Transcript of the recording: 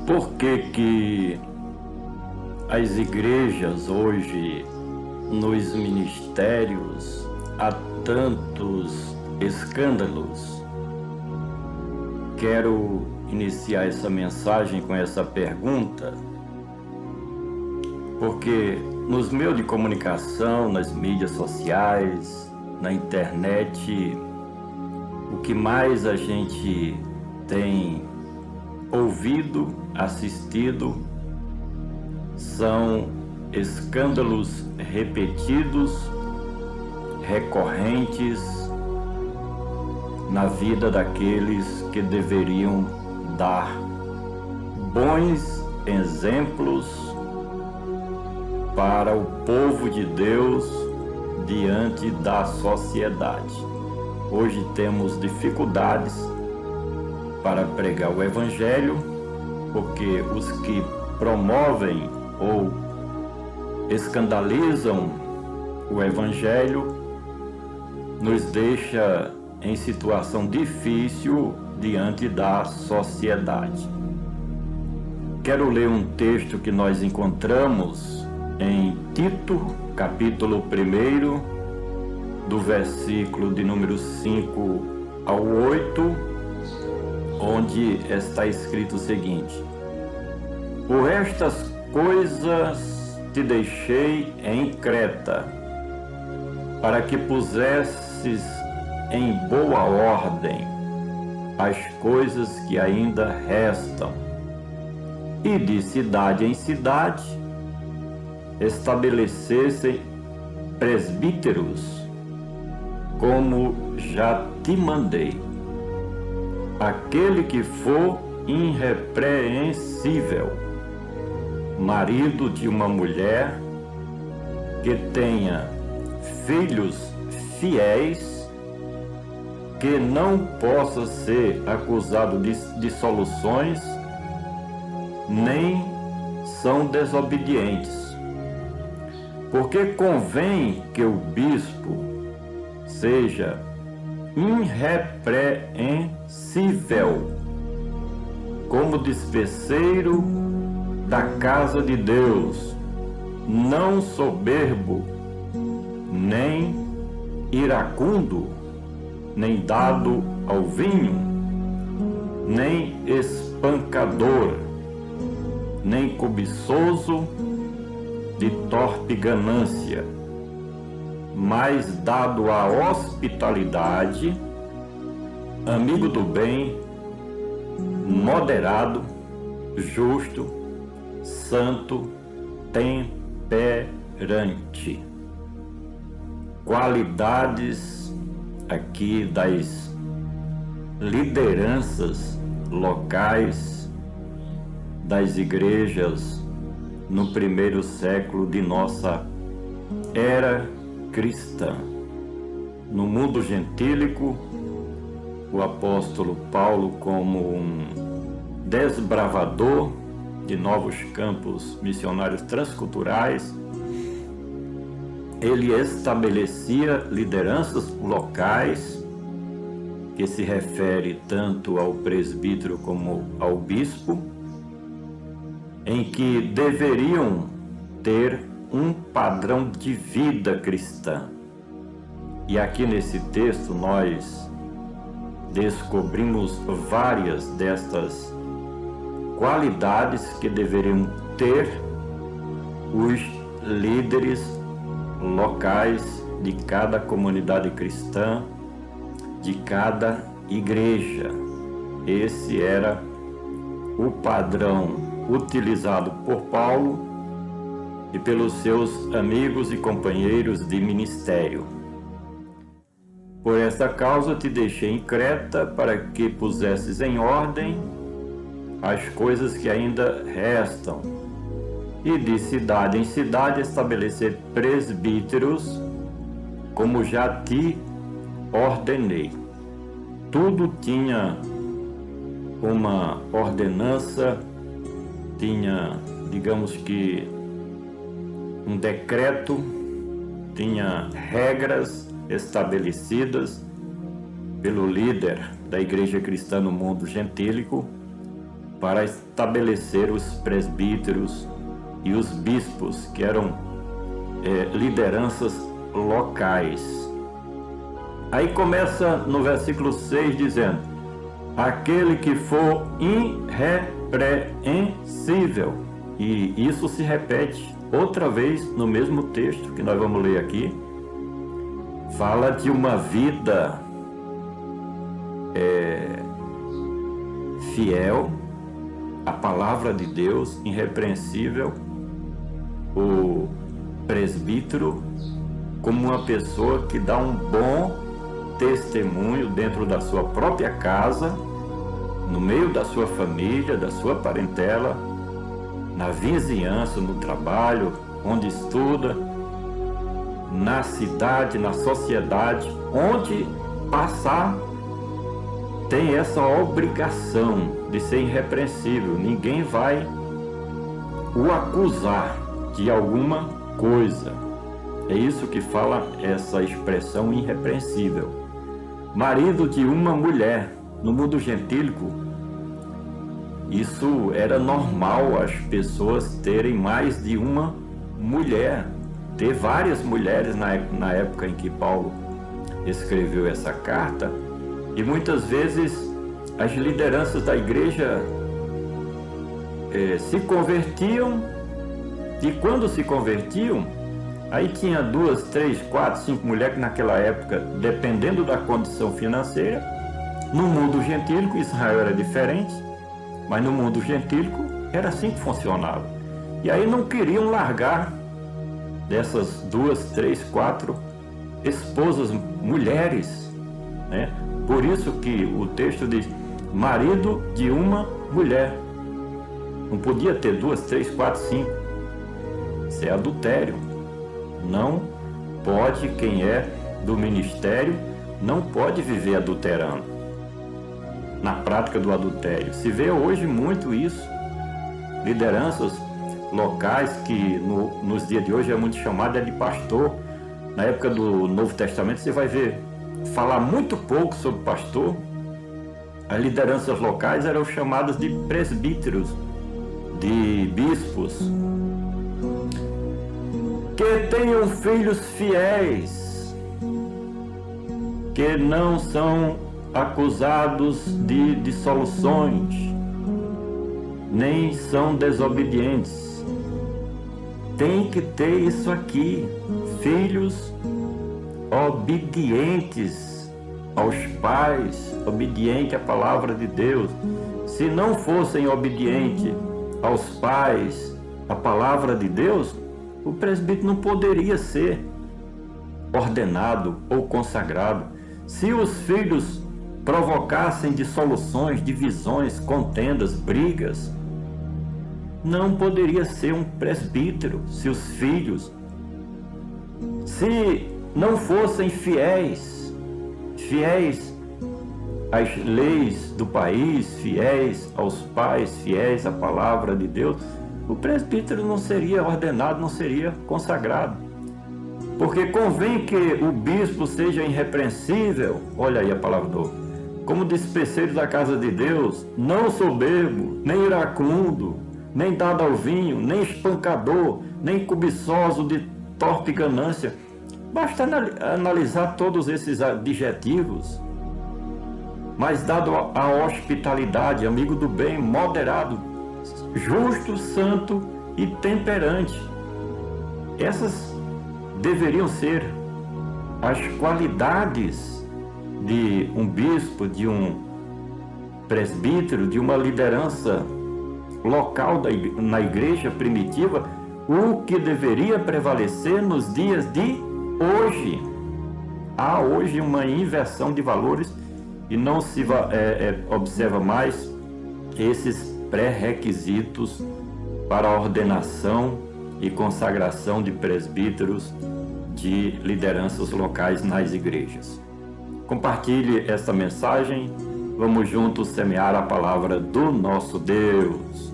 Por que que as igrejas hoje, nos ministérios, há tantos escândalos? Quero iniciar essa mensagem com essa pergunta, porque nos meios de comunicação, nas mídias sociais, na internet, o que mais a gente tem ouvido, assistido, são escândalos repetidos, recorrentes na vida daqueles que deveriam dar bons exemplos para o povo de Deus diante da sociedade. Hoje temos dificuldades para pregar o Evangelho, porque os que promovem ou escandalizam o Evangelho nos deixa em situação difícil diante da sociedade. Quero ler um texto que nós encontramos em Tito, capítulo 1, do versículo de número 5 ao 8, onde está escrito o seguinte: Por estas coisas te deixei em Creta, para que pusesses em boa ordem as coisas que ainda restam, e de cidade em cidade estabelecessem presbíteros, como já te mandei. Aquele que for irrepreensível, marido de uma mulher, que tenha filhos fiéis, que não possa ser acusado de dissoluções, nem são desobedientes. Porque convém que o bispo seja irrepreensível, como dispenseiro da casa de Deus, não soberbo, nem iracundo, nem dado ao vinho, nem espancador, nem cobiçoso de torpe ganância, mas dado à hospitalidade, amigo do bem, moderado, justo, santo, temperante. Qualidades aqui das lideranças locais das igrejas no primeiro século de nossa era cristã. No mundo gentílico, o apóstolo Paulo, como um desbravador de novos campos missionários transculturais, ele estabelecia lideranças locais, que se refere tanto ao presbítero como ao bispo, em que deveriam ter um padrão de vida cristã. E aqui nesse texto nós descobrimos várias destas qualidades que deveriam ter os líderes locais de cada comunidade cristã, de cada igreja. Esse era o padrão utilizado por Paulo e pelos seus amigos e companheiros de ministério. Por esta causa te deixei em Creta, para que pusesses em ordem as coisas que ainda restam, e de cidade em cidade estabelecer presbíteros, como já te ordenei. Tudo tinha uma ordenança, tinha, digamos que, um decreto, tinha regras estabelecidas pelo líder da igreja cristã no mundo gentílico, para estabelecer os presbíteros e os bispos, que eram lideranças locais. Aí começa no versículo 6 dizendo: aquele que for irrepreensível. E isso se repete outra vez no mesmo texto que nós vamos ler aqui. Fala de uma vida fiel à palavra de Deus, irrepreensível. O presbítero como uma pessoa que dá um bom testemunho dentro da sua própria casa, no meio da sua família, da sua parentela, na vizinhança, no trabalho, onde estuda, na cidade, na sociedade, onde passar, tem essa obrigação de ser irrepreensível. Ninguém vai o acusar de alguma coisa. É isso que fala essa expressão irrepreensível. Marido de uma mulher. No mundo gentílico, isso era normal, as pessoas terem mais de uma mulher, ter várias mulheres na época em que Paulo escreveu essa carta. E muitas vezes as lideranças da igreja se convertiam, e quando se convertiam, aí tinha 2, 3, 4, 5 mulheres, que naquela época, dependendo da condição financeira. No mundo gentílico, Israel era diferente, mas no mundo gentílico era assim que funcionava. E aí não queriam largar dessas 2, 3, 4 esposas, mulheres, né? Por isso que o texto diz: marido de uma mulher. Não podia ter 2, 3, 4, 5. Isso é adultério. Não pode, quem é do ministério, não pode viver adulterando. Na prática do adultério. Se vê hoje muito isso. Lideranças locais que nos dias de hoje é muito chamada de pastor. Na época do Novo Testamento você vai ver falar muito pouco sobre pastor. As lideranças locais eram chamadas de presbíteros, de bispos. Que tenham filhos fiéis, que não são acusados de dissoluções, nem são desobedientes. Tem que ter isso aqui: filhos obedientes aos pais, obediente à palavra de Deus. Se não fossem obedientes aos pais, à palavra de Deus, o presbítero não poderia ser ordenado ou consagrado. Se os filhos provocassem dissoluções, divisões, contendas, brigas, não poderia ser um presbítero. Se os filhos, se não fossem fiéis às leis do país, fiéis aos pais, fiéis à palavra de Deus, o presbítero não seria ordenado, não seria consagrado. Porque convém que o bispo seja irrepreensível, olha aí a palavra do como dispenseiro da casa de Deus, não soberbo, nem iracundo, nem dado ao vinho, nem espancador, nem cobiçoso de torpe ganância. Basta analisar todos esses adjetivos. Mas dado à hospitalidade, amigo do bem, moderado, justo, santo e temperante. Essas deveriam ser as qualidades de um bispo, de um presbítero, de uma liderança local na igreja primitiva, o que deveria prevalecer nos dias de hoje. Há hoje uma inversão de valores e não se observa mais esses pré-requisitos para a ordenação e consagração de presbíteros, de lideranças locais nas igrejas. Compartilhe esta mensagem, vamos juntos semear a palavra do nosso Deus.